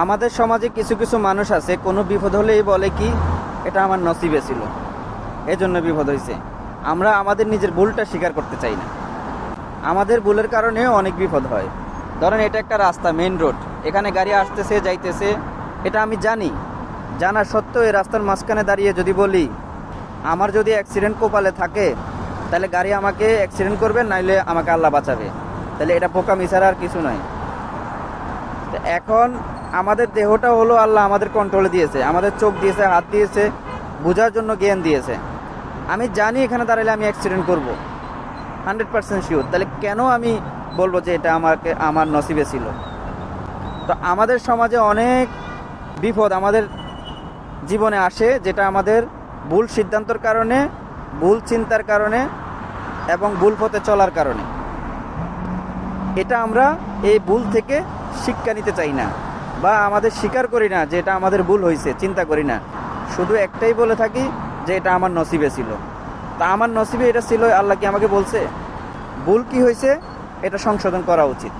আমাদের সমাজে কিছু কিছু মানুষ আছে, কোনো বিপদ হলেই বলে কি এটা আমার নসিবে ছিল, এজন্য বিপদ হয়েছে। আমরা আমাদের নিজের ভুলটা স্বীকার করতে চাই না। আমাদের ভুলের কারণে অনেক বিপদ হয়। ধরেন এটা একটা রাস্তা, মেইন রোড, এখানে গাড়ি আসতেছে যাইতেছে, এটা আমি জানি। জানা সত্ত্বেও এই রাস্তার মাঝখানে দাঁড়িয়ে যদি বলি আমার যদি অ্যাক্সিডেন্ট কপালে থাকে তাহলে গাড়ি আমাকে অ্যাক্সিডেন্ট করবে, নাইলে আমাকে আল্লাহ বাঁচাবে, তাহলে এটা বোকামি ছাড়া আর কিছু নয়। তো এখন আমাদের দেহটা হলো আল্লাহ আমাদের কন্ট্রোলে দিয়েছে, আমাদের চোখ দিয়েছে, হাত দিয়েছে, বোঝার জন্য জ্ঞান দিয়েছে। আমি জানি এখানে দাঁড়ালে আমি অ্যাক্সিডেন্ট করব 100% শিওর, তাহলে কেন আমি বলবো যে এটা আমার নসিবে ছিল? তো আমাদের সমাজে অনেক বিপদ আমাদের জীবনে আসে, যেটা আমাদের ভুল সিদ্ধান্তর কারণে, ভুল চিন্তার কারণে এবং ভুল পথে চলার কারণে। এটা আমরা এই ভুল থেকে শিক্ষা নিতে চাই না, বা আমাদের স্বীকার করি না যে এটা আমাদের ভুল হয়েছে, চিন্তা করি না। শুধু একটাই বলে থাকি যে এটা আমার নসিবে ছিল। তা আমার নসিবে এটা ছিল, আল্লাহ কি আমাকে বলছে? ভুল কি হয়েছে এটা সংশোধন করা উচিত।